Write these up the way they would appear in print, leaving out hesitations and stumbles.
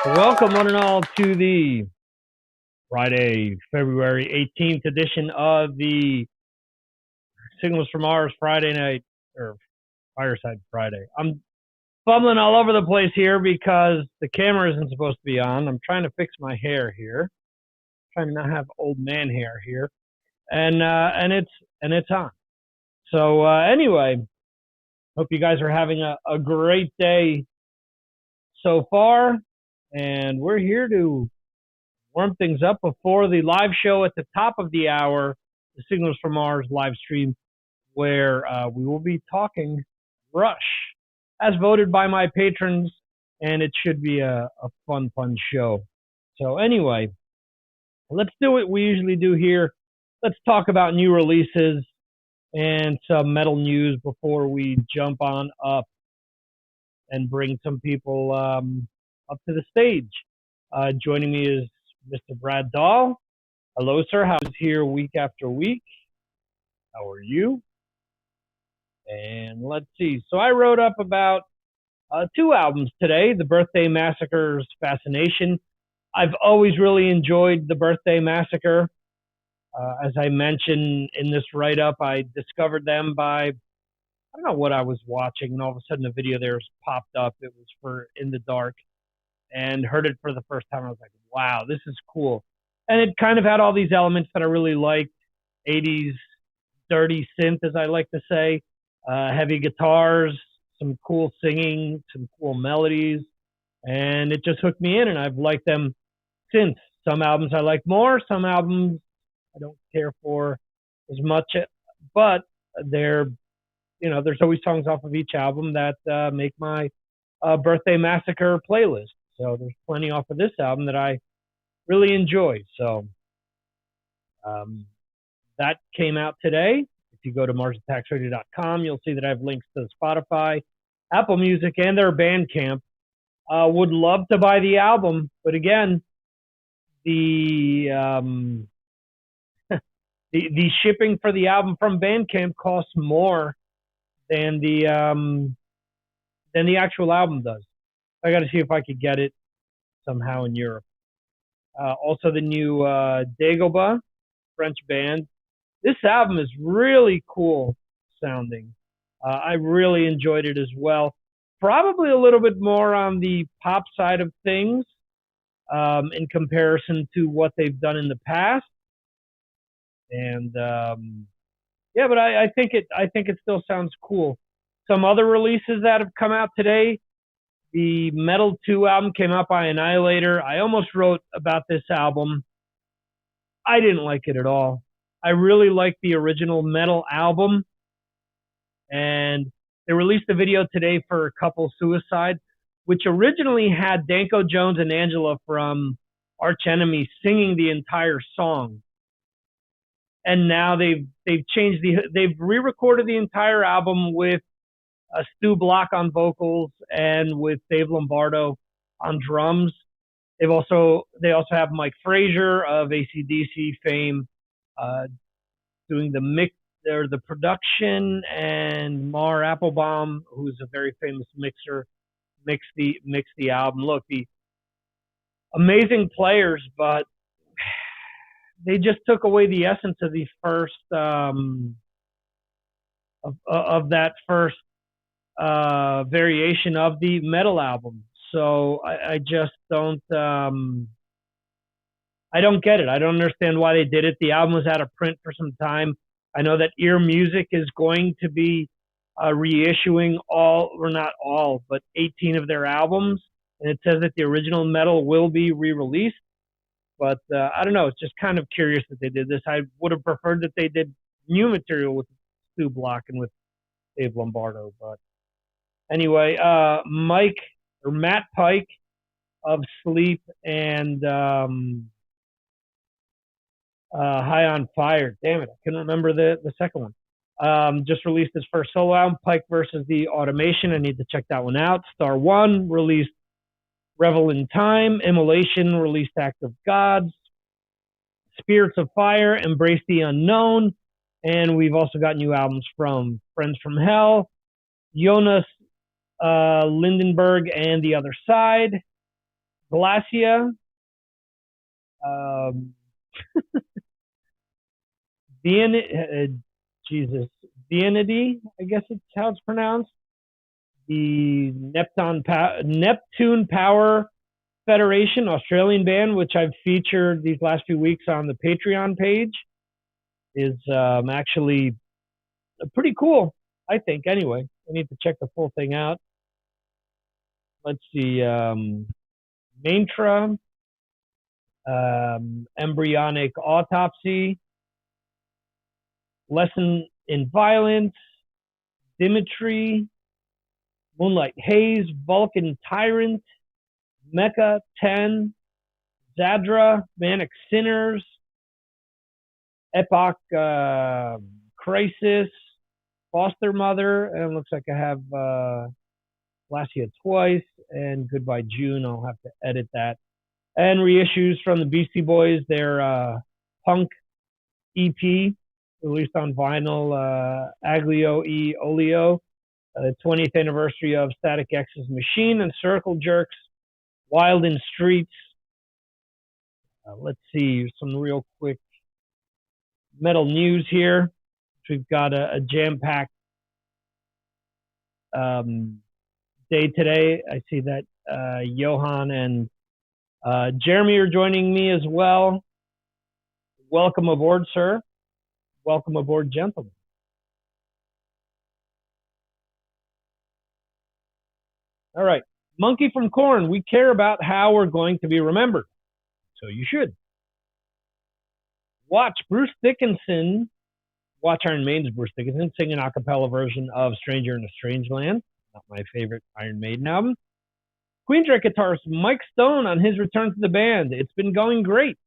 Welcome, one and all, to the Friday, February 18th edition of the Signals from Mars Friday night, or Fireside Friday. I'm fumbling all over the place here because the camera isn't supposed to be on. I'm trying to fix my hair here. I'm trying to not have old man hair here, and it's on. So anyway, hope you guys are having a great day so far. And we're here to warm things up before the live show at the top of the hour, the Signals from Mars live stream, where we will be talking Rush, as voted by my patrons, and it should be a fun show. So anyway, let's do what we usually do here. Let's talk about new releases and some metal news before we jump on up and bring some people up to the stage. Joining me is Mr. Brad Dahl. Hello, sir. How's here week after week? How are you? And let's see. So I wrote up about two albums today, The Birthday Massacre's Fascination. I've always really enjoyed The Birthday Massacre. As I mentioned in this write-up, I discovered them by, I don't know what I was watching, and all of a sudden a video there popped up. It was for In the Dark, and heard it for the first time. I was like, wow, this is cool. And it kind of had all these elements that I really liked. 80s dirty synth, as I like to say. Heavy guitars, some cool singing, some cool melodies. And it just hooked me in, and I've liked them since. Some albums I like more, some albums I don't care for as much. But there's always songs off of each album that make my Birthday Massacre playlist. So there's plenty off of this album that I really enjoy. So that came out today. If you go to margintaxradio.com, you'll see that I have links to Spotify, Apple Music, and their Bandcamp. Would love to buy the album, but again, the the shipping for the album from Bandcamp costs more than the actual album does. I got to see if I could get it somehow in Europe. Also, the new Dagobah, French band. This album is really cool sounding. I really enjoyed it as well. Probably a little bit more on the pop side of things in comparison to what they've done in the past. And yeah, but I think it still sounds cool. Some other releases that have come out today. The Metal 2 album came out by Annihilator. I almost wrote about this album. I didn't like it at all. I really liked the original Metal album. And they released a video today for Couple Suicide, which originally had Danko Jones and Angela from Arch Enemy singing the entire song. And now they've re-recorded the entire album with Stu Block on vocals and with Dave Lombardo on drums. They also have Mike Frazier of AC/DC fame doing the mix or the production, and Mar Applebaum, who's a very famous mixer, mix the album. Look, the amazing players, but they just took away the essence of the first of that first variation of the Metal album. So I just don't I don't get it. I don't understand why they did it. The album was out of print for some time. I know that Ear Music is going to be reissuing not all, but 18 of their albums. And it says that the original Metal will be re-released. But I don't know. It's just kind of curious that they did this. I would have preferred that they did new material with Stu Block and with Dave Lombardo. But anyway, Matt Pike of Sleep and High on Fire. Damn it, I couldn't remember the second one. Just released his first solo album, Pike versus the Automation. I need to check that one out. Star One released Revel in Time. Immolation released Act of Gods. Spirits of Fire, Embrace the Unknown. And we've also got new albums from Friends from Hell, Jonas Lindenberg and The Other Side, Glacia, Vianity, I guess it's how it's pronounced. The Neptune Power Federation, Australian band, which I've featured these last few weeks on the Patreon page, is actually pretty cool, I think. Anyway, I need to check the full thing out. Let's see. Mantra, Embryonic Autopsy, Lesson in Violence, Dimitri, Moonlight Haze, Vulcan Tyrant, Mecha 10, Zadra, Manic Sinners, Epoch Crisis, Foster Mother, and it looks like I have Glacia twice, and Goodbye June. I'll have to edit that. And reissues from the Beastie Boys, their punk EP, released on vinyl, Aglio e Olio, the 20th anniversary of Static X's Machine, and Circle Jerks, Wild in Streets. Let's see, some real quick metal news here. We've got a jam-packed day today. I see that Johan and Jeremy are joining me as well. Welcome aboard, sir. Welcome aboard, gentlemen. All right. Monkey from Corn. We care about how we're going to be remembered. So you should. Watch Iron Maiden's Bruce Dickinson sing an a cappella version of Stranger in a Strange Land. Not my favorite Iron Maiden album. Queensrÿche guitarist Mike Stone on his return to the band. It's been going great.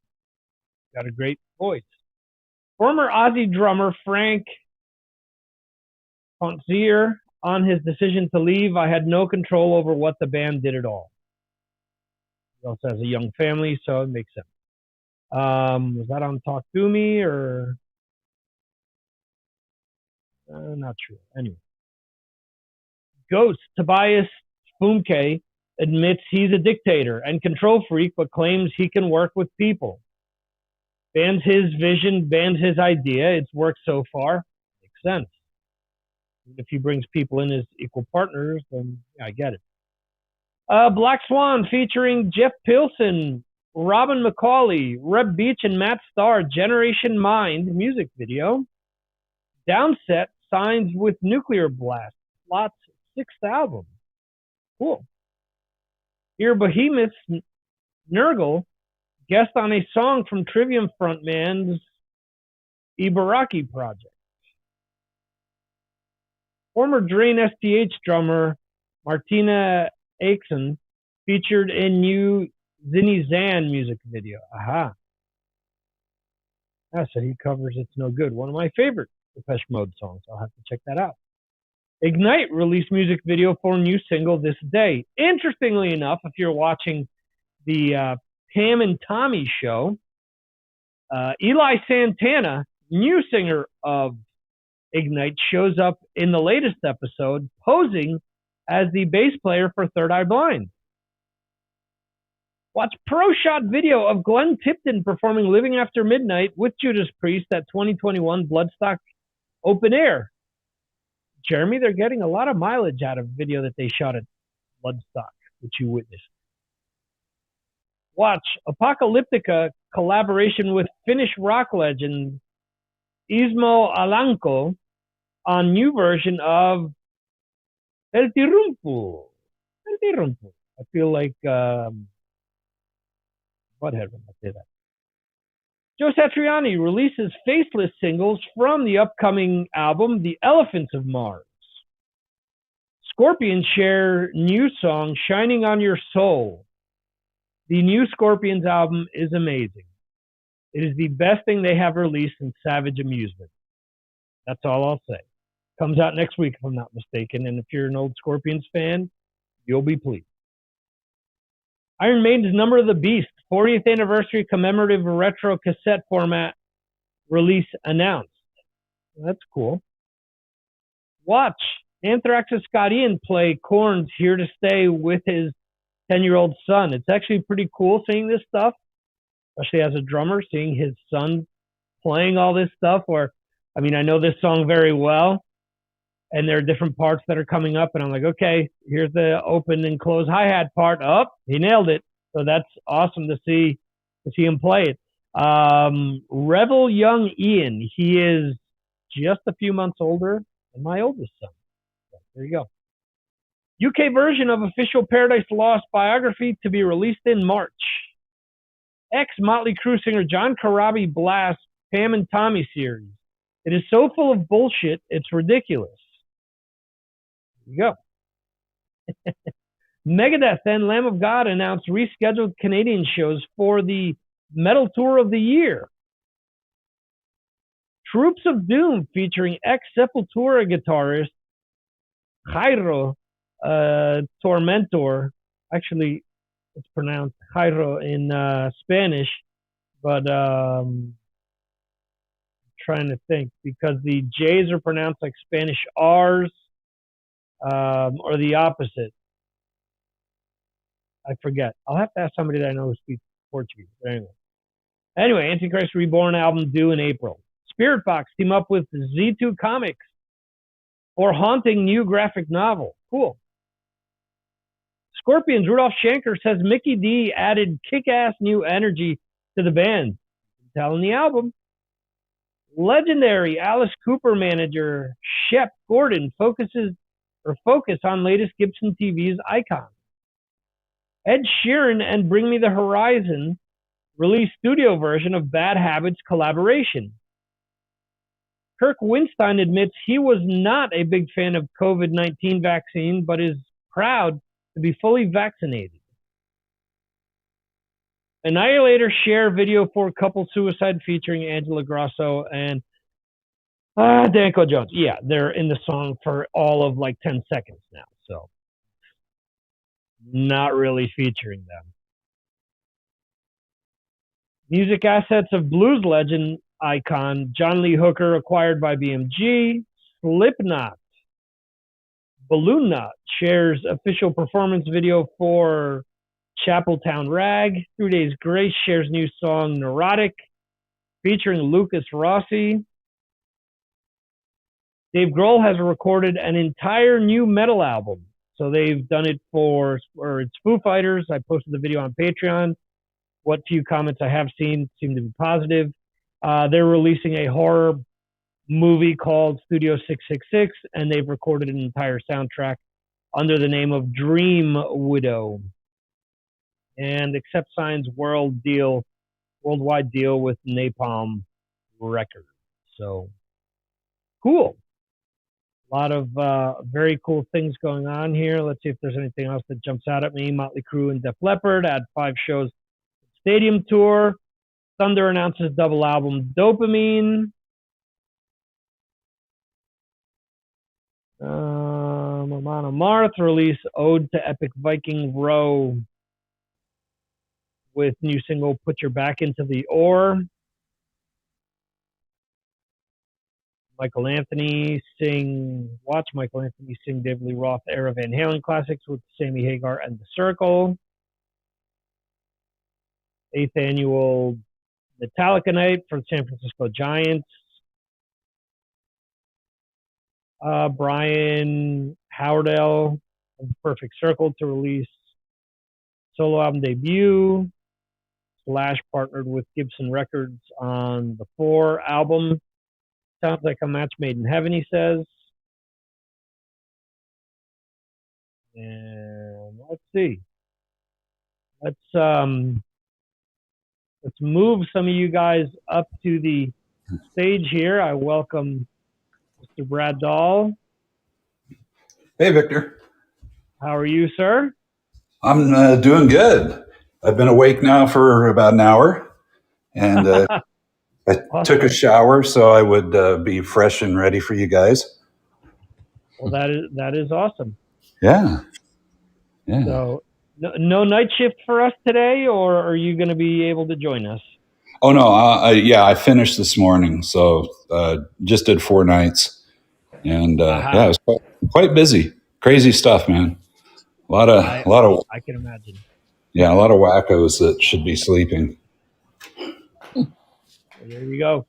Got a great voice. Former Ozzy drummer Frank Ponzier on his decision to leave. I had no control over what the band did at all. He also has a young family, so it makes sense. Was that on Talk to Me or not sure? Anyway, Ghost Tobias Funke admits he's a dictator and control freak, but claims he can work with people. Bans his vision, bans his idea. It's worked so far. Makes sense. If he brings people in as equal partners, then yeah, I get it. Black Swan featuring Jeff Pilson, Robin McCauley, Reb Beach, and Matt Starr, Generation Mind music video. Downset signs with Nuclear Blast, Slot's 6th album. Cool. Here, Behemoth's Nurgle guest on a song from Trivium frontman's Ibaraki project. Former Drain STH drummer Martina Aikson featured in new Zinny Zan music video. Aha. So he covers It's No Good, one of my favorite Depeche Mode songs. I'll have to check that out. Ignite released music video for a new single this day. Interestingly enough, if you're watching the Pam and Tommy show, Eli Santana, new singer of Ignite, shows up in the latest episode posing as the bass player for Third Eye Blind. Watch pro shot video of Glenn Tipton performing Living After Midnight with Judas Priest at 2021 Bloodstock Open Air. Jeremy, they're getting a lot of mileage out of video that they shot at Bloodstock, which you witnessed. Watch Apocalyptica collaboration with Finnish rock legend Ismo Alanko on new version of Peltirumpu. I feel like Butthead when I say that. Joe Satriani releases faceless singles from the upcoming album, The Elephants of Mars. Scorpions share new song, Shining on Your Soul. The new Scorpions album is amazing. It is the best thing they have released in Savage Amusement. That's all I'll say. Comes out next week, if I'm not mistaken. And if you're an old Scorpions fan, you'll be pleased. Iron Maiden's Number of the Beast, 40th anniversary commemorative retro cassette format release announced. That's cool. Watch Anthrax's Scott Ian play Korn's Here to Stay with his 10-year-old son. It's actually pretty cool seeing this stuff, especially as a drummer, seeing his son playing all this stuff. I know this song very well, and there are different parts that are coming up, and I'm like, okay, here's the open and close hi-hat part. Oh, he nailed it. So that's awesome to see him play it. Revel Young Ian, he is just a few months older than my oldest son. So there you go. UK version of official Paradise Lost biography to be released in March. Ex-Motley Crue singer John Corabi blasts Pam and Tommy series. It is so full of bullshit, it's ridiculous. There you go. Megadeth and Lamb of God announced rescheduled Canadian shows for the Metal Tour of the Year. Troops of Doom featuring ex-Sepultura guitarist Jairo Tormentor. Actually, it's pronounced Jairo in Spanish, but I'm trying to think because the J's are pronounced like Spanish R's or the opposite. I forget. I'll have to ask somebody that I know who speaks Portuguese. But anyway, Antichrist Reborn album due in April. Spirit Box team up with Z2 Comics for haunting new graphic novel. Cool. Scorpions Rudolph Schenker says Mickey D added kick-ass new energy to the band. Telling the album. Legendary Alice Cooper manager Shep Gordon focus on latest Gibson TV's Icon. Ed Sheeran and Bring Me the Horizon released studio version of Bad Habits collaboration. Kirk Winstein admits he was not a big fan of COVID-19 vaccine, but is proud to be fully vaccinated. Annihilator share video for couple suicide featuring Angela Grosso and Danko Jones. Yeah, they're in the song for all of like 10 seconds now, so not really featuring them. Music assets of blues legend icon John Lee Hooker acquired by BMG. Slipknot. Balloon Knot shares official performance video for Chapeltown Rag. 3 Days Grace shares new song Neurotic featuring Lucas Rossi. Dave Grohl has recorded an entire new metal album. So they've done it it's Foo Fighters. I posted the video on Patreon. What few comments I have seen seem to be positive. They're releasing a horror movie called Studio 666, and they've recorded an entire soundtrack under the name of Dream Widow. And Accept Sign's worldwide deal with Napalm Records. So cool. A lot of very cool things going on here. Let's see if there's anything else that jumps out at me. Motley Crue and Def Leppard add 5 shows stadium tour. Thunder announces double album Dopamine. Amon Amarth release Ode to Epic Viking Row with new single Put Your Back Into the Ore. Watch Michael Anthony sing David Lee Roth era Van Halen classics with Sammy Hagar and The Circle. 8th annual Metallica night for the San Francisco Giants. Brian Howardell of the Perfect Circle to release solo album debut. Slash partnered with Gibson Records on the 4 album. Sounds like a match made in heaven, he says. And let's see. Let's move some of you guys up to the stage here. I welcome Mr. Brad Dahl. Hey, Victor. How are you, sir? I'm doing good. I've been awake now for about an hour, and I Awesome. took a shower so I would be fresh and ready for you guys. Well, that is awesome. Yeah. So, no night shift for us today, or are you going to be able to join us? Oh no, I finished this morning, so just did 4 nights, and it was quite busy. Crazy stuff, man. A lot of I can imagine. Yeah, a lot of wackos that should be sleeping. Well, there you go.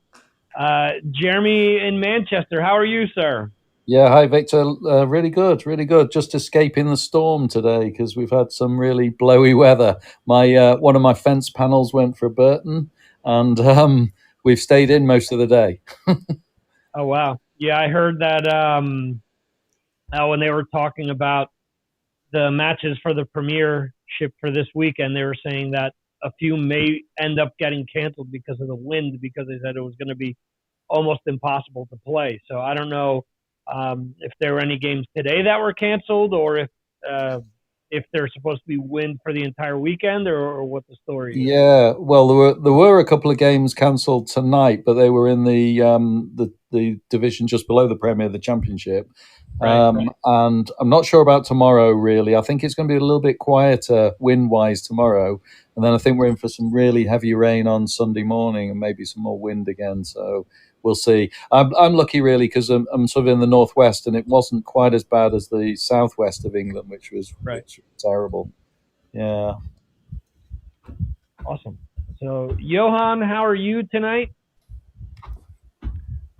Jeremy in Manchester, how are you, sir? Yeah, hi, Victor. Really good, really good. Just escaping the storm today because we've had some really blowy weather. My one of my fence panels went for Burton, and we've stayed in most of the day. Oh, wow. Yeah, I heard that when they were talking about the matches for the premiership for this weekend, they were saying that a few may end up getting canceled because of the wind, because they said it was going to be almost impossible to play. So I don't know if there were any games today that were canceled, or if there's supposed to be wind for the entire weekend, or what the story is. Yeah, well, there were a couple of games cancelled tonight, but they were in the division just below the Premier, the Championship. Right. And I'm not sure about tomorrow, really. I think it's going to be a little bit quieter wind-wise tomorrow. And then I think we're in for some really heavy rain on Sunday morning and maybe some more wind again. So we'll see. I'm lucky, really, because I'm sort of in the northwest, and it wasn't quite as bad as the southwest of England, which was terrible. Yeah. Awesome. So, Johan, how are you tonight?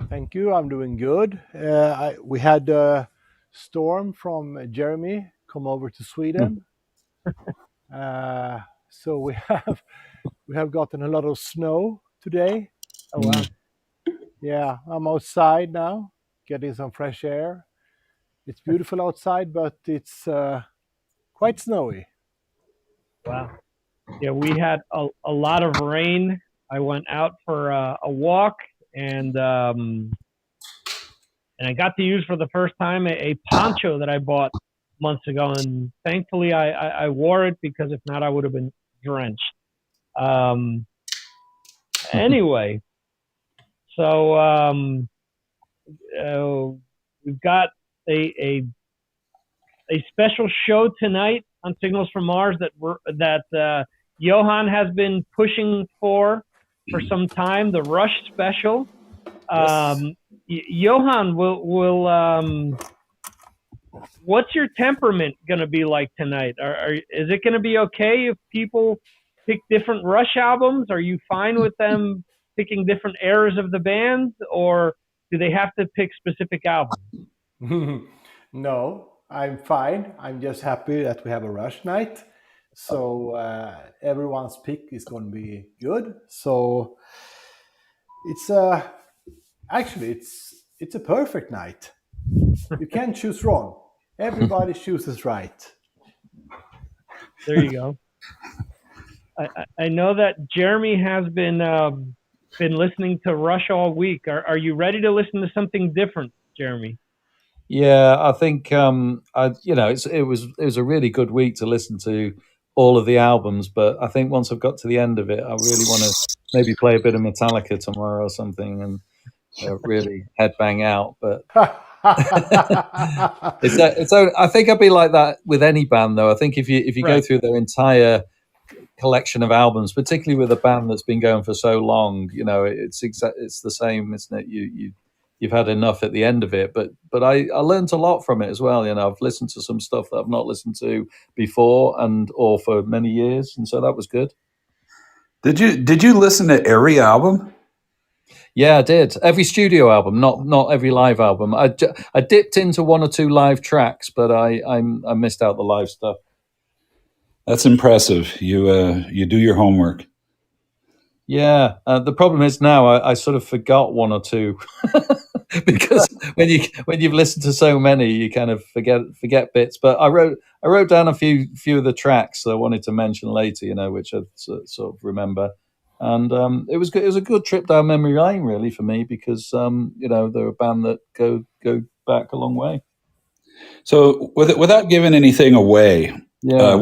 Thank you. I'm doing good. We had a storm from Jeremy come over to Sweden. So we have gotten a lot of snow today. Oh, wow. Yeah, I'm outside now, getting some fresh air. It's beautiful outside, but it's quite snowy. Wow. Yeah, we had a lot of rain. I went out for a walk, and I got to use for the first time a poncho that I bought months ago, and thankfully I wore it, because if not, I would have been drenched. Um, anyway, so we've got a special show tonight on Signals from Mars that Johan has been pushing for some time. The Rush special. Yes. Johan will what's your temperament going to be like tonight? Is it going to be okay if people pick different Rush albums? Are you fine with them picking different eras of the band, or do they have to pick specific albums? No, I'm fine. I'm just happy that we have a Rush night. So everyone's pick is going to be good. So it's actually it's a perfect night. You can't choose wrong. Everybody chooses right. There you go. I know that Jeremy has been listening to Rush all week. Are you ready to listen to something different, Jeremy? Yeah, I think it was a really good week to listen to all of the albums, but I think once I've got to the end of it, I really want to maybe play a bit of Metallica tomorrow or something and really headbang out. But I think I'd be like that with any band, though. I think if you go through their entire collection of albums, particularly with a band that's been going for so long, it's the same, isn't it? You've had enough at the end of it, but I learned a lot from it as well. I've listened to some stuff that I've not listened to before or for many years, and so that was good. Did you listen to every album? Yeah, I did. Every studio album, not every live album. I dipped into one or two live tracks, but I missed out the live stuff. That's impressive. You do your homework. Yeah, the problem is now I sort of forgot one or two because when you've listened to so many, you kind of forget bits. But I wrote down a few of the tracks that I wanted to mention later, which I sort of remember, and it was good. It was a good trip down memory lane, really, for me because they're a band that go back a long way. So without giving anything away, Yeah.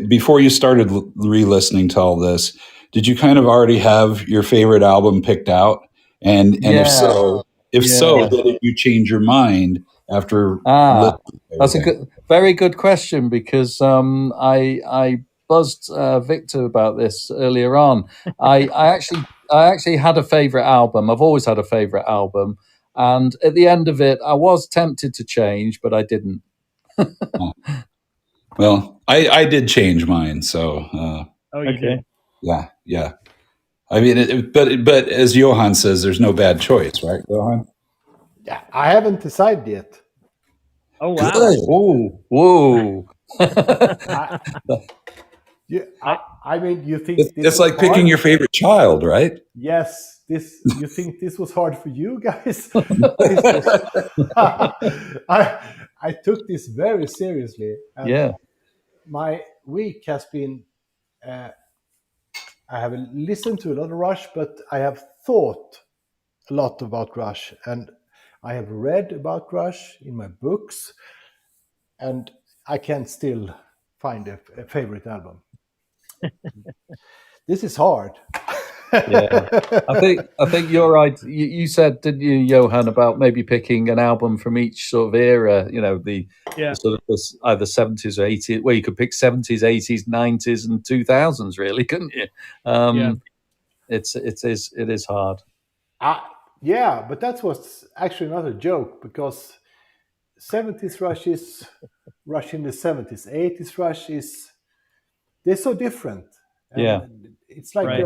before you started re-listening to all this, did you kind of already have your favorite album picked out? And Yeah. if so, did you change your mind after listening? That's a very good question because I buzzed Victor about this earlier on. I actually had a favorite album. I've always had a favorite album, and at the end of it, I was tempted to change, but I didn't. Well, I did change mine, so you did? Yeah. I mean, but as Johan says, there's no bad choice, right, Johan? Yeah, I haven't decided yet. Oh wow! Whoa! I mean, you think it's like picking your favorite child, right? Yes. You think this was hard for you guys? I took this very seriously. Yeah. My week has been. I haven't listened to a lot of Rush, but I have thought a lot about Rush, and I have read about Rush in my books, and I can still find a favorite album. This is hard. Yeah, I think you're right. You said, didn't you, Johan, about maybe picking an album from each sort of era? The sort of either 70s or 80s, where you could pick 70s, 80s, 90s, and 2000s, really, couldn't you? It is hard. Yeah, but that was actually not a joke because 70s Rush is Rush in the 70s. 80s Rush they're so different. And it's like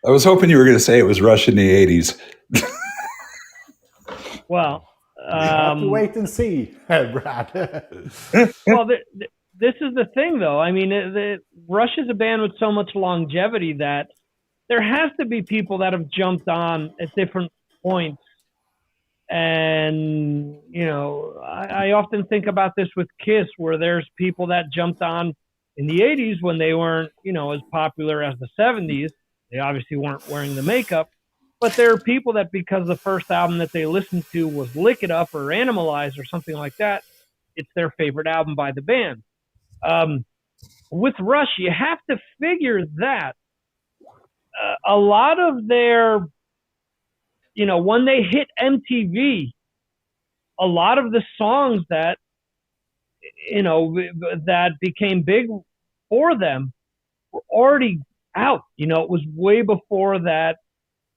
I was hoping you were going to say it was Rush in the 80s. Well, you have to wait and see, Brad. Well, this is the thing, though. I mean, Rush is a band with so much longevity that there has to be people that have jumped on at different points. And, I often think about this with Kiss, where there's people that jumped on in the 80s when they weren't, as popular as the 70s. They obviously weren't wearing the makeup. But there are people that, because the first album that they listened to was Lick It Up or Animalize or something like that, it's their favorite album by the band. With Rush, you have to figure that a lot of their, when they hit MTV, a lot of the songs that, that became big for them were already out. It was way before that,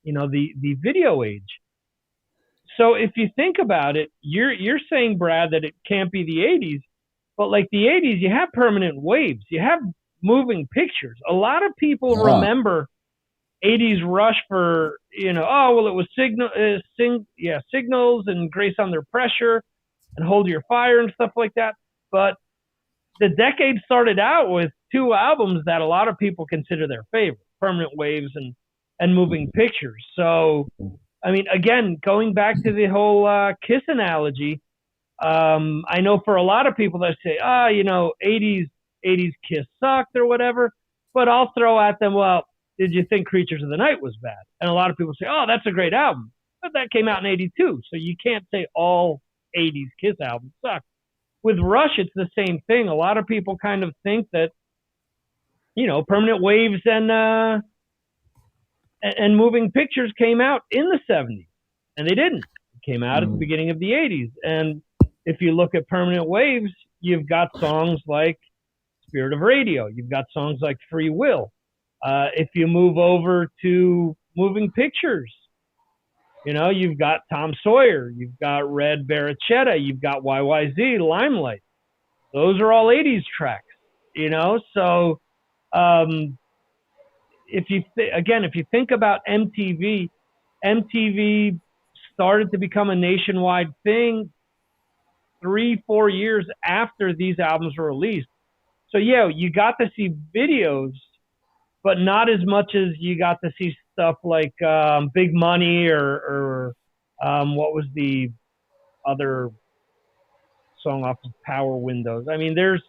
the video age. So if you think about it, you're saying, Brad, that it can't be the 80s, but like the 80s, you have permanent waves, you have moving pictures. A lot of people remember 80s Rush for, it was Signals and Grace Under Pressure and Hold Your Fire and stuff like that. But the decade started out with two albums that a lot of people consider their favorite, Permanent Waves and Moving Pictures. So, I mean, again, going back to the whole Kiss analogy, I know for a lot of people that say, 80s Kiss sucked or whatever, but I'll throw at them, well, did you think Creatures of the Night was bad? And a lot of people say, oh, that's a great album. But that came out in 82, so you can't say all 80s Kiss albums suck. With Rush, it's the same thing. A lot of people kind of think that, Permanent Waves and Moving Pictures came out in the 70s, and they didn't. It came out at the beginning of the 80s. And if you look at Permanent Waves, you've got songs like Spirit of Radio. You've got songs like Free Will. If you move over to Moving Pictures, you've got Tom Sawyer, you've got Red Barachetta, you've got YYZ, Limelight. Those are all 80s tracks, So if you think about MTV started to become a nationwide thing 3-4 years after these albums were released. So yeah, you got to see videos, but not as much as you got to see stuff like Big Money or what was the other song off of Power Windows. I mean, there's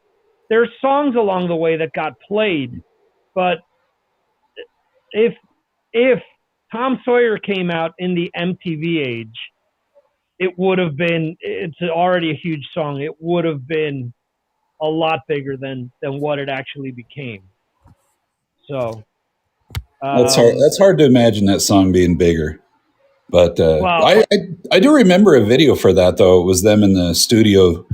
songs along the way that got played, but if Tom Sawyer came out in the MTV age, it would have been, it's already a huge song, it would have been a lot bigger than what it actually became. So that's hard to imagine that song being bigger. But I do remember a video for that, though. It was them in the studio,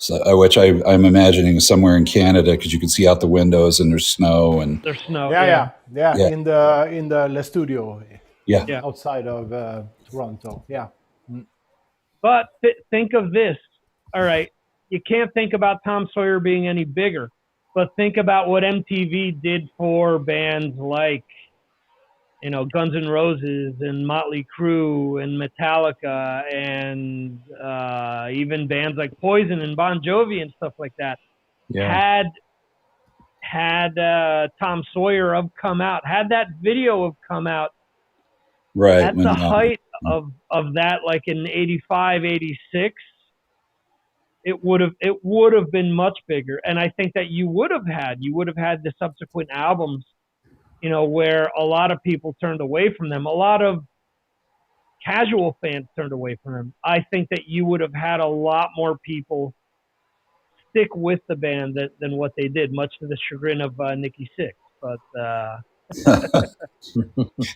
which I'm imagining is somewhere in Canada, because you can see out the windows and there's snow and there's snow. Yeah. In the Le Studio. Yeah. Outside of Toronto. Yeah. But think of this. All right, you can't think about Tom Sawyer being any bigger, but think about what MTV did for bands like, Guns N' Roses and Motley Crue and Metallica and even bands like Poison and Bon Jovi and stuff like that. Yeah. Had Tom Sawyer have come out, had that video have come out right at the height of that, like in 85, 86, it would have been much bigger. And I think that you would have had the subsequent albums, where a lot of people turned away from them. A lot of casual fans turned away from them. I think that you would have had a lot more people stick with the band than what they did, much to the chagrin of Nikki Sixx. But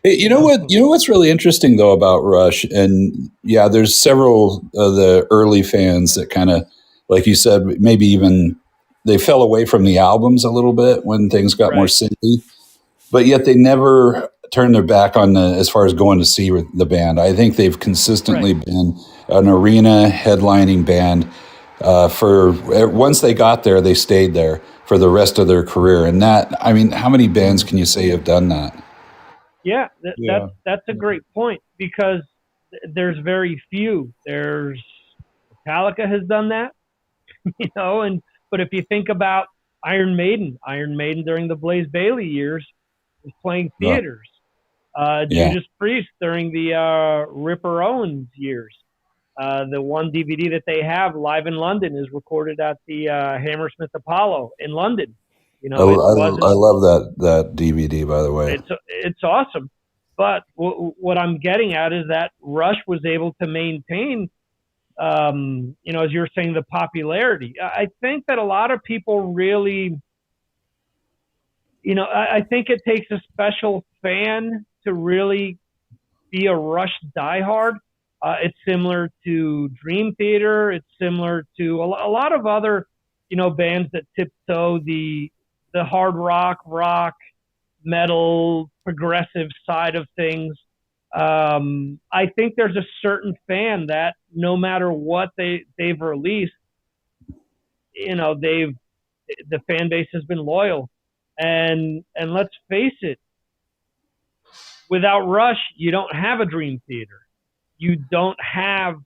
you know what's really interesting though about Rush, and yeah, there's several of the early fans that kind of, like you said, maybe even they fell away from the albums a little bit when things got more synthy. But yet they never turned their back on as far as going to see the band. I think they've consistently been an arena headlining band. Once they got there, they stayed there for the rest of their career. And that, I mean, how many bands can you say have done that? Yeah, that's a great point, because there's very few. There's Metallica has done that, but if you think about Iron Maiden during the Blaze Bayley years was playing theaters. Judas Priest during the Ripper Owens years. The one DVD that they have, Live in London, is recorded at the Hammersmith Apollo in London. I love that DVD, by the way. It's awesome. But what I'm getting at is that Rush was able to maintain, as you're saying, the popularity. I think that a lot of people really, I think it takes a special fan to really be a Rush diehard. It's similar to Dream Theater. It's similar to a lot of other, bands that tiptoe the hard rock, metal, progressive side of things. I think there's a certain fan that no matter what they've released, the fan base has been loyal. And let's face it, without Rush, you don't have a Dream Theater. You don't have,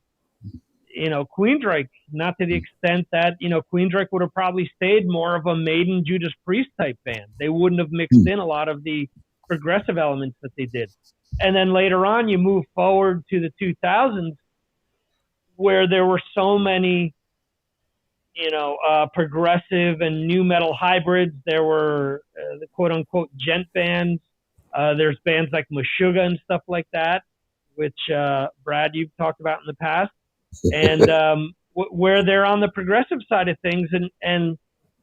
Queensryche, not to the extent that, Queensryche would have probably stayed more of a Maiden, Judas Priest type band. They wouldn't have mixed in a lot of the progressive elements that they did. And then later on, you move forward to the 2000s, where there were so many, progressive and new metal hybrids. There were the quote unquote gent bands. There's bands like Meshuggah and stuff like that, which Brad, you've talked about in the past, and where they're on the progressive side of things. And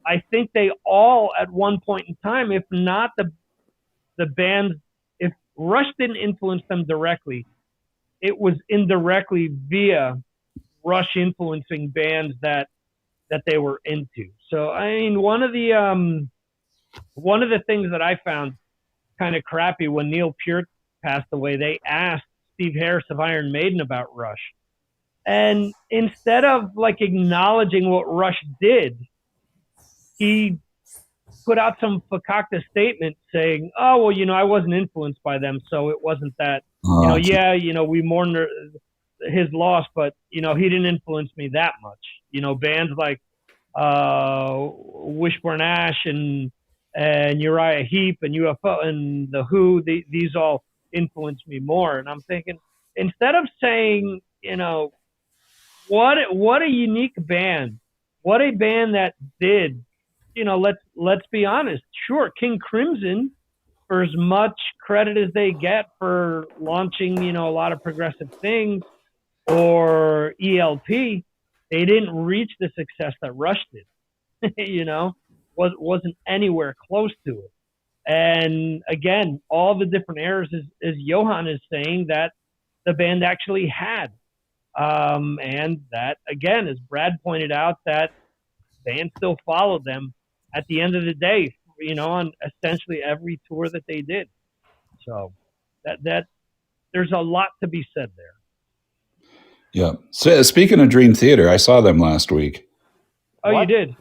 I think they all, at one point in time, if not the bands, if Rush didn't influence them directly, it was indirectly via Rush influencing bands that they were into. So I mean, one of the things that I found kind of crappy when Neil Peart passed away, they asked Steve Harris of Iron Maiden about Rush, and instead of like acknowledging what Rush did, he put out some fakakta statement saying, "Oh well, I wasn't influenced by them, so it wasn't that. We mourn his loss, but he didn't influence me that much. Bands like Wishbone Ash and Uriah Heep and UFO and The Who, these all influenced me more." And I'm thinking, instead of saying, what a unique band, what a band that did, let's be honest. Sure, King Crimson, for as much credit as they get for launching, a lot of progressive things, or ELP, they didn't reach the success that Rush did. Wasn't anywhere close to it. And again, all the different eras, as Johan is saying, that the band actually had. And that, again, as Brad pointed out, that band still followed them at the end of the day, on essentially every tour that they did. So that there's a lot to be said there. Yeah. So speaking of Dream Theater, I saw them last week. Oh, what? You did?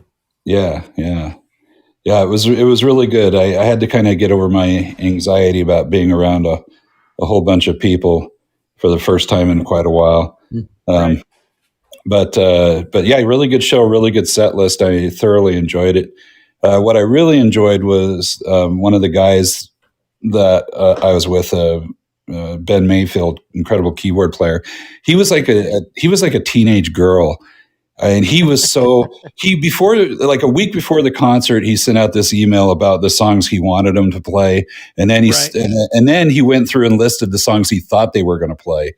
Yeah. It was really good. I had to kind of get over my anxiety about being around a whole bunch of people for the first time in quite a while. Right. But yeah, really good show, really good set list. I thoroughly enjoyed it. What I really enjoyed was one of the guys that I was with, Ben Mayfield, incredible keyboard player. He was like a teenage girl. And he was before, like a week before the concert, he sent out this email about the songs he wanted them to play. And then then he went through and listed the songs he thought they were going to play.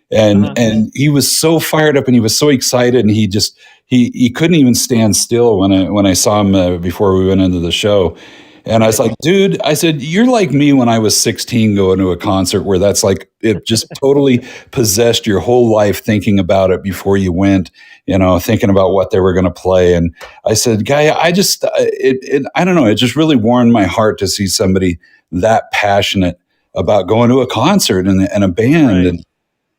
And he was so fired up and he was so excited, and he couldn't even stand still when I saw him before we went into the show. And I was like, dude, I said, you're like me when I was 16 going to a concert where that's like, it just totally possessed your whole life thinking about it before you went, thinking about what they were going to play. And I said, guy, I don't know. It just really warmed my heart to see somebody that passionate about going to a concert and a band. Right.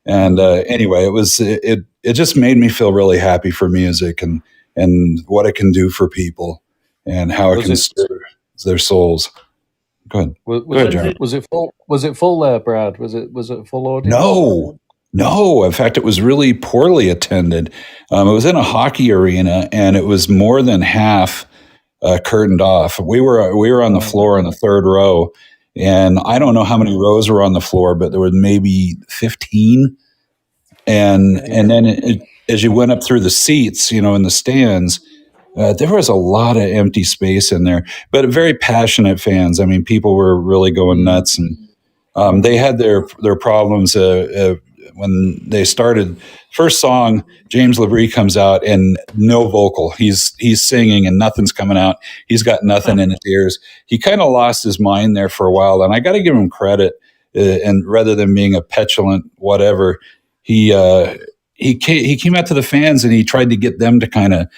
And anyway, it just made me feel really happy for music and what it can do for people and how it can stir their souls. Go ahead. Go ahead, John. Was it full? Was it full there, Brad? Was it a full audience? No. In fact, it was really poorly attended. It was in a hockey arena, and it was more than half curtained off. We were on the floor in the third row, and I don't know how many rows were on the floor, but there were maybe 15. And then as you went up through the seats, in the stands, there was a lot of empty space in there, but very passionate fans. I mean, people were really going nuts, and they had their problems when they started first song, James LeBrie comes out and no vocal. He's singing and nothing's coming out. He's got nothing in his ears. He kind of lost his mind there for a while, and I got to give him credit. And rather than being a petulant whatever, he came out to the fans and he tried to get them to kind of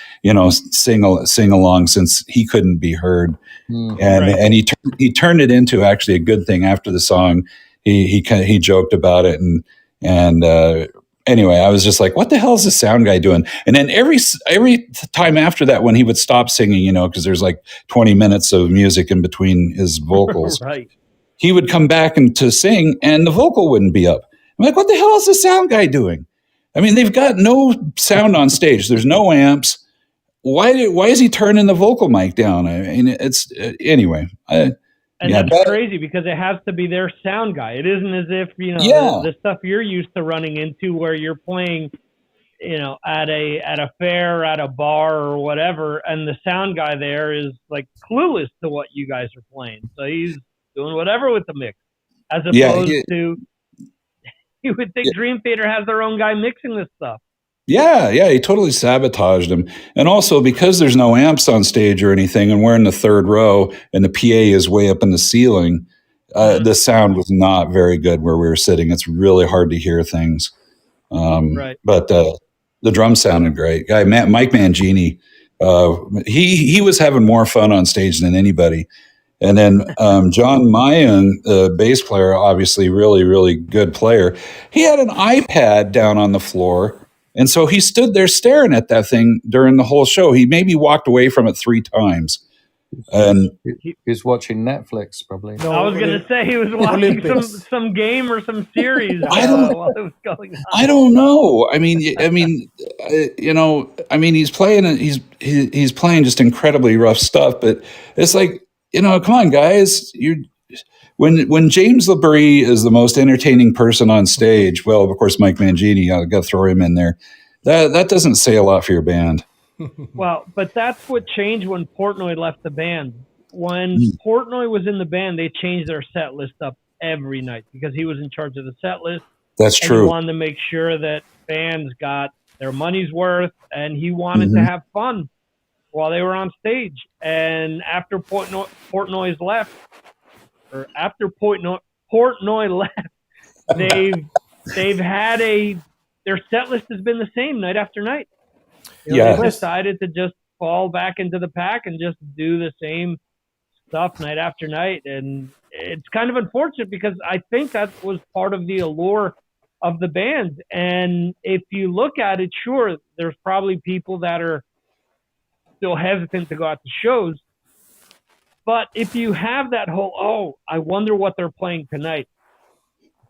sing along since he couldn't be heard. And he turned it into actually a good thing after the song. He joked about it and anyway, I was just like, what the hell is this sound guy doing? And then every time after that, when he would stop singing, because there's like 20 minutes of music in between his vocals, he would come back and to sing and the vocal wouldn't be up. I'm like, what the hell is this sound guy doing? I mean, they've got no sound on stage. There's no amps. Why is he turning the vocal mic down? I mean, it's anyway. That's crazy because it has to be their sound guy. It isn't as if the stuff you're used to running into where you're playing, at a fair, at a bar or whatever, and the sound guy there is like clueless to what you guys are playing. So he's doing whatever with the mix, as opposed to you would think Dream Theater has their own guy mixing this stuff. Yeah, he totally sabotaged him. And also because there's no amps on stage or anything, and we're in the third row, and the PA is way up in the ceiling, the sound was not very good where we were sitting. It's really hard to hear things. But the drums sounded great. Guy Mike Mangini, he was having more fun on stage than anybody. And then John Mayan, the bass player, obviously really, really good player. He had an iPad down on the floor. And so he stood there staring at that thing during the whole show. He maybe walked away from it 3 times. And he was watching Netflix, probably. No, I was going to say he was watching some game or some series while it was going on. I don't know. I mean, he's playing just incredibly rough stuff. But it's like, come on, guys. When James LeBrie is the most entertaining person on stage, well, of course, Mike Mangini, I got to throw him in there. That doesn't say a lot for your band. Well, but that's what changed when Portnoy left the band. When Portnoy was in the band, they changed their set list up every night because he was in charge of the set list. That's true. He wanted to make sure that bands got their money's worth, and he wanted to have fun while they were on stage. And after Portnoy's left, or after Portnoy left, they've had their set list has been the same night after night. They decided to just fall back into the pack and just do the same stuff night after night, and it's kind of unfortunate because I think that was part of the allure of the band. And if you look at it, sure, there's probably people that are still hesitant to go out to shows. But if you have that whole, I wonder what they're playing tonight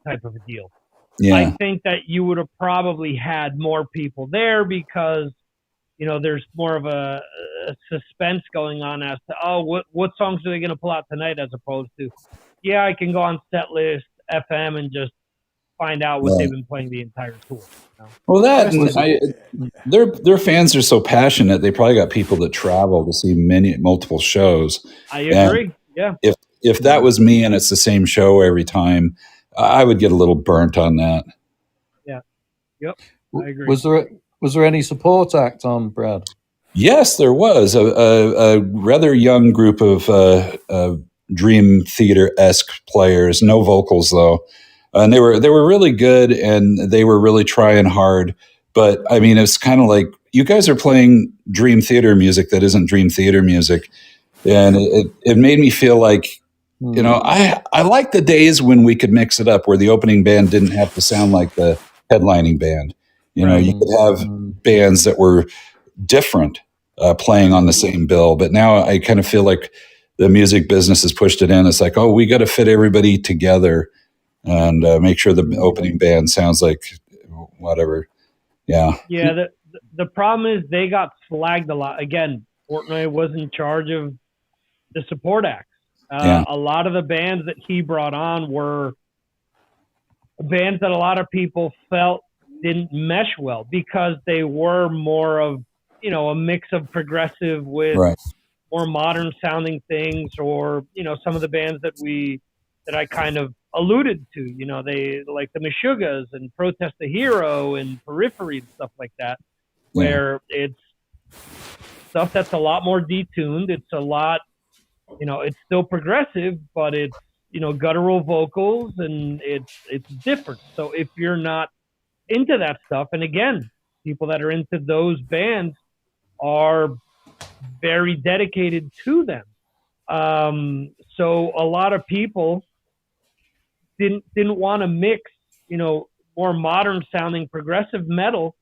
type of a deal, I think that you would have probably had more people there because, there's more of a suspense going on as to, what songs are they going to pull out tonight, as opposed to, I can go on set list FM and just find out what they've been playing the entire tour. Well, their fans are so passionate. They probably got people that travel to see multiple shows. I agree. And if that was me and it's the same show every time, I would get a little burnt on that. Yeah. Yep. I agree. Was there any support act on, Brad? Yes, there was a rather young group of Dream Theater-esque players. No vocals though. And they were really good, and they were really trying hard. But I mean, it's kind of like you guys are playing Dream Theater music that isn't Dream Theater music, and it made me feel like, I like the days when we could mix it up, where the opening band didn't have to sound like the headlining band. You could have bands that were different playing on the same bill. But now I kind of feel like the music business has pushed it in. It's like, we got to fit everybody together and make sure the opening band sounds like whatever. Yeah. Yeah. The problem is they got flagged a lot. Again, Portnoy was in charge of the support acts. A lot of the bands that he brought on were bands that a lot of people felt didn't mesh well because they were more of, a mix of progressive with more modern sounding things, or, some of the bands that I kind of alluded to. You know, they like the Meshuggahs and Protest the Hero and Periphery and stuff like that, where it's stuff that's a lot more detuned. It's a lot, you know, it's still progressive, but it's, you know, guttural vocals and it's different. So if you're not into that stuff, and again, people that are into those bands are very dedicated to them. So a lot of people didn't want to mix, you know, more modern sounding progressive metal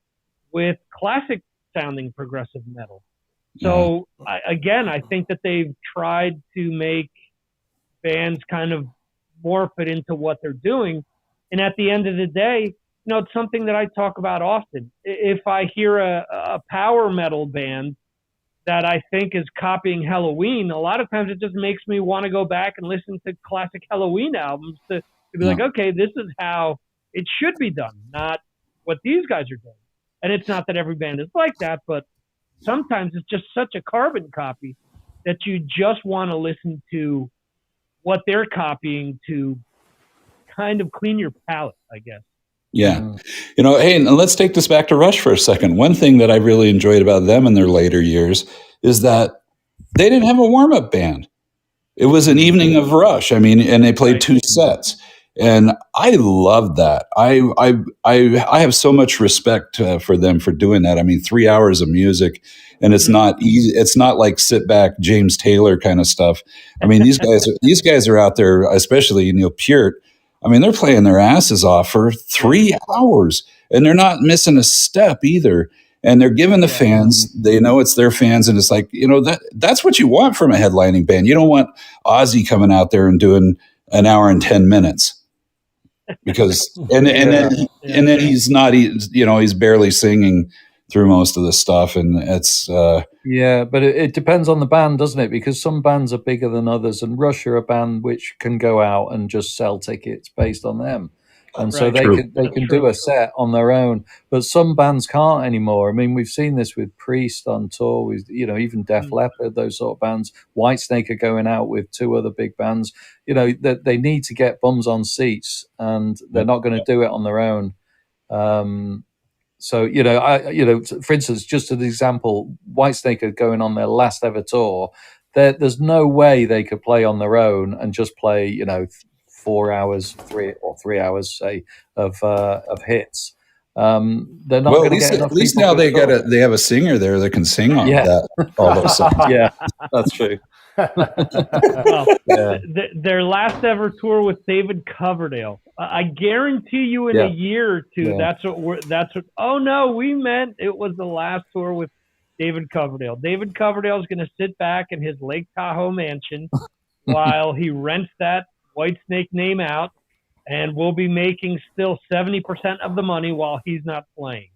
with classic sounding progressive metal. So I think that they've tried to make bands kind of morph it into what they're doing. And at the end of the day, you know, it's something that I talk about often. If I hear a power metal band that I think is copying Halloween, a lot of times it just makes me want to go back and listen to classic Halloween albums to be like, okay, this is how it should be done, not what these guys are doing. And it's not that every band is like that, but sometimes it's just such a carbon copy that you just want to listen to what they're copying to kind of clean your palate, I guess. Yeah. You know, hey, and let's take this back to Rush for a second. One thing that I really enjoyed about them in their later years is that they didn't have a warm-up band. It was an evening of Rush. I mean, and they played two sets. And I love that. I have so much respect for them for doing that. I mean, 3 hours of music, and it's not easy. It's not like sit back James Taylor kind of stuff. I mean, these guys are out there, especially Neil Peart. I mean, they're playing their asses off for 3 hours, and they're not missing a step either. And they're giving the fans, they know it's their fans, and it's like, you know, that's what you want from a headlining band. You don't want Ozzy coming out there and doing an hour and 10 minutes. Because and then he's not, you know, he's barely singing through most of the stuff, and it's but it depends on the band, doesn't it? Because some bands are bigger than others, and Rush are a band which can go out and just sell tickets based on them, and so they can do a set on their own. But some bands can't anymore. I mean, we've seen this with Priest on tour, with, you know, even Def Leppard, those sort of bands. Whitesnake are going out with two other big bands. You know, that they need to get bums on seats, and they're not going to do it on their own. So, you know, for instance, just an example, Whitesnake are going on their last ever tour. There's no way they could play on their own and just play, you know, 3 hours, say, of hits. They're not going to get enough. At least now they have a singer there that can sing on all those songs. Yeah, that's true. Well, their last ever tour with David Coverdale. I guarantee you, in a year or two, that's what. Oh no, we meant it was the last tour with David Coverdale. David Coverdale is going to sit back in his Lake Tahoe mansion while he rents that Whitesnake name out, and we'll be making still 70% of the money while he's not playing.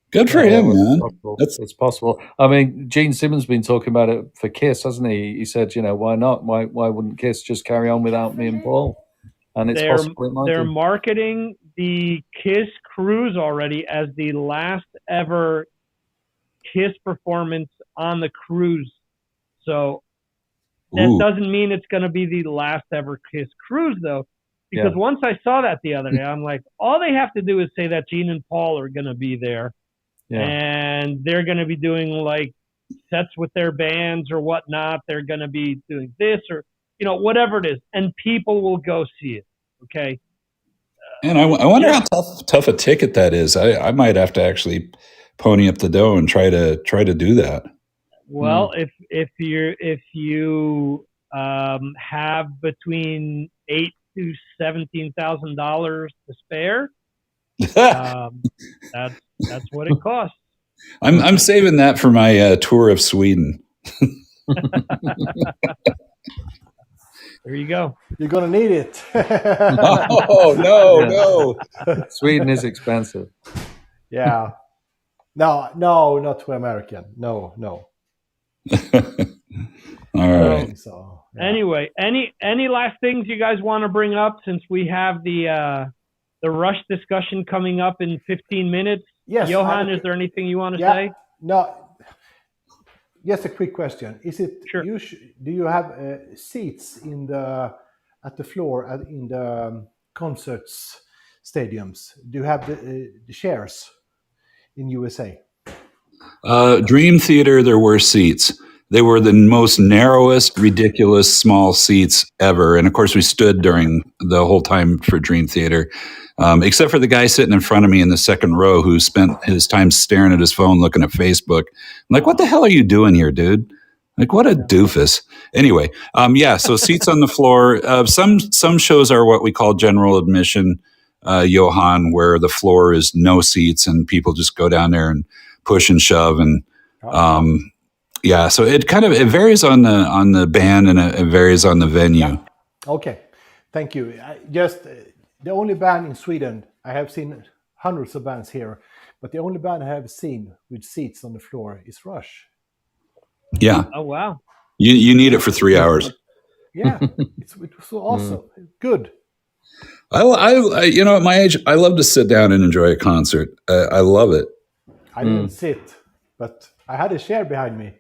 Good for him, man. It's possible. I mean, Gene Simmons been talking about it for Kiss, hasn't he? He said, you know, why not? Why wouldn't Kiss just carry on without me and Paul? And it's possible. They're marketing the Kiss cruise already as the last ever Kiss performance on the cruise. So that doesn't mean it's going to be the last ever Kiss cruise, though. Because once I saw that the other day, I'm like, all they have to do is say that Gene and Paul are going to be there. Yeah. And they're going to be doing like sets with their bands or whatnot. They're going to be doing this or, you know, whatever it is. And people will go see it. Okay. And I wonder how tough a ticket that is. I might have to actually pony up the dough and try to do that. Well, if you have between $8,000 to $17,000 to spare, that's what it costs. I'm saving that for my tour of Sweden. There you go. You're gonna need it. No. Sweden is expensive. Yeah. No, not too American. No. All right. So, Anyway, any last things you guys want to bring up, since we have the Rush discussion coming up in 15 minutes? Yes. Johan, is there anything you want to say? No. Just a quick question. Is it sure? Do you have seats at the floor in the concerts stadiums? Do you have the shares in USA? Dream Theater, there were seats. They were the most narrowest, ridiculous, small seats ever. And of course, we stood during the whole time for Dream Theater, except for the guy sitting in front of me in the second row who spent his time staring at his phone, looking at Facebook. I'm like, what the hell are you doing here, dude? Like, what a doofus. Anyway, so seats on the floor. Some shows are what we call general admission, Johan, where the floor is no seats and people just go down there and push and shove and so it varies on the band and it varies on the venue. Yeah. Okay, thank you. Just the only band in Sweden, I have seen hundreds of bands here, but the only band I have seen with seats on the floor is Rush. Yeah. Oh wow. You need it for 3 hours. Yeah, it was so awesome. Good. I at my age, I love to sit down and enjoy a concert. I love it. I didn't sit, but I had a chair behind me.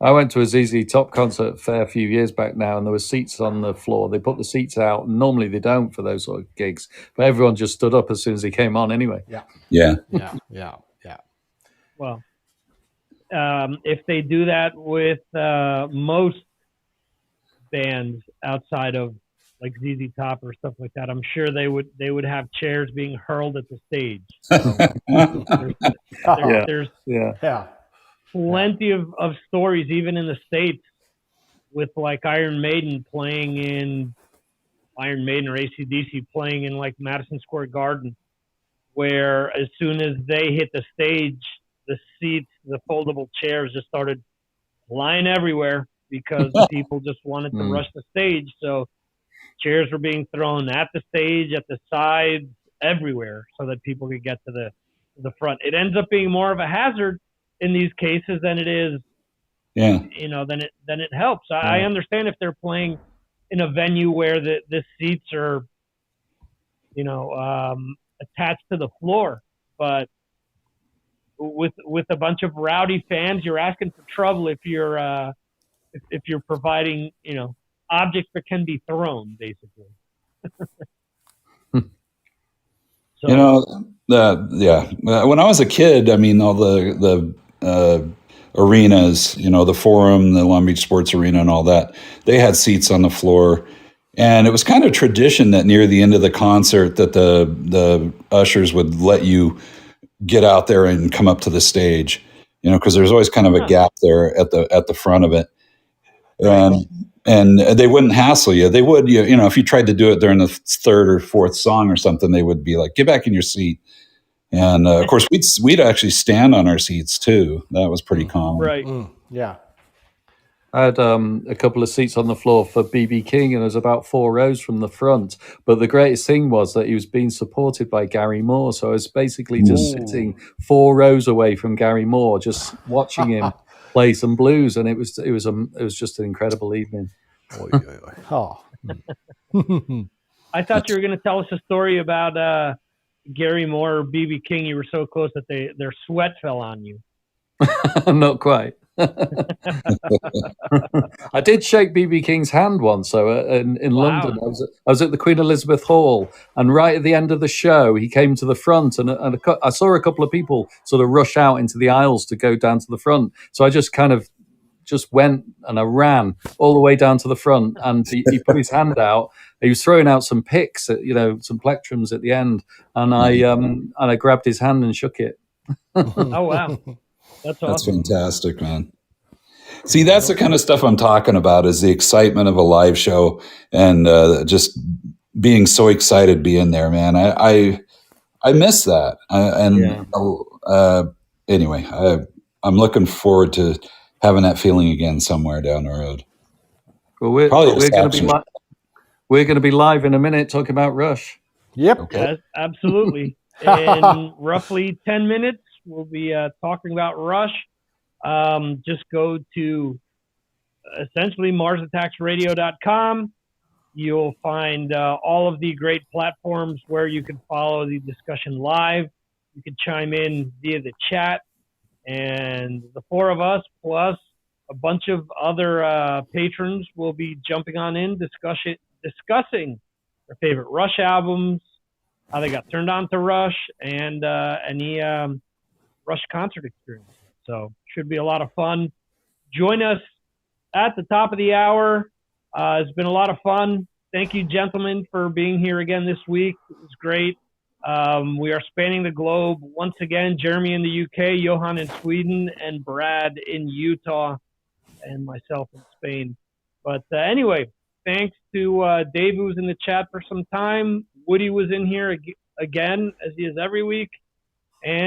I went to a ZZ Top concert a fair few years back now, and there were seats on the floor. They put the seats out, and normally they don't for those sort of gigs, but everyone just stood up as soon as he came on anyway. Yeah. Well, if they do that with most bands outside of like ZZ Top or stuff like that, I'm sure they would have chairs being hurled at the stage. So there's plenty of stories, even in the States, with like Iron Maiden or AC/DC playing in like Madison Square Garden, where as soon as they hit the stage, the seats, the foldable chairs just started flying everywhere because people just wanted to rush the stage. So chairs were being thrown at the stage, at the sides, everywhere, so that people could get to the front. It ends up being more of a hazard in these cases than it is, than it helps. I understand if they're playing in a venue where the seats are, attached to the floor, but with a bunch of rowdy fans, you're asking for trouble if you're providing, objects that can be thrown, basically. When I was a kid, I mean, all the arenas, the Forum, the Long Beach Sports Arena and all that, they had seats on the floor. And it was kind of tradition that near the end of the concert that the ushers would let you get out there and come up to the stage, because there's always kind of a gap there at the front of it. And they wouldn't hassle you. They would, if you tried to do it during the third or fourth song or something, they would be like, get back in your seat. And of course, we'd actually stand on our seats too. That was pretty common. Right. Yeah. I had a couple of seats on the floor for BB King, and it was about 4 rows from the front. But the greatest thing was that he was being supported by Gary Moore. So I was basically just sitting 4 rows away from Gary Moore, just watching him play some blues, and it was just an incredible evening. I thought you were going to tell us a story about Gary Moore or BB King. You were so close that their sweat fell on you. Not quite. I did shake BB King's hand once, in London. I was at the Queen Elizabeth Hall, and right at the end of the show, he came to the front, and I saw a couple of people sort of rush out into the aisles to go down to the front. So I just went and I ran all the way down to the front, and he put his hand out. He was throwing out some picks, some plectrums at the end, and I grabbed his hand and shook it. Oh wow. That's awesome. That's fantastic, man. See, that's the kind of stuff I'm talking about, is the excitement of a live show and just being so excited being there, man. I miss that. Anyway, I'm looking forward to having that feeling again somewhere down the road. Well, we're going to be live in a minute talking about Rush. Yep. Okay. Yes, absolutely. In roughly 10 minutes, we'll be talking about Rush. Just go to essentially MarsAttacksRadio.com. You'll find all of the great platforms where you can follow the discussion live. You can chime in via the chat. And the 4 of us, plus a bunch of other patrons, will be jumping on in, discussing their favorite Rush albums, how they got turned on to Rush, and any Rush concert experience. So should be a lot of fun. Join us at the top of the hour. It's been a lot of fun. Thank you, gentlemen, for being here again this week. It was great. We are spanning the globe once again. Jeremy in the UK, Johan in Sweden, and Brad in Utah, and myself in Spain. But anyway, thanks to Dave, who was in the chat for some time. Woody was in here again, as he is every week. And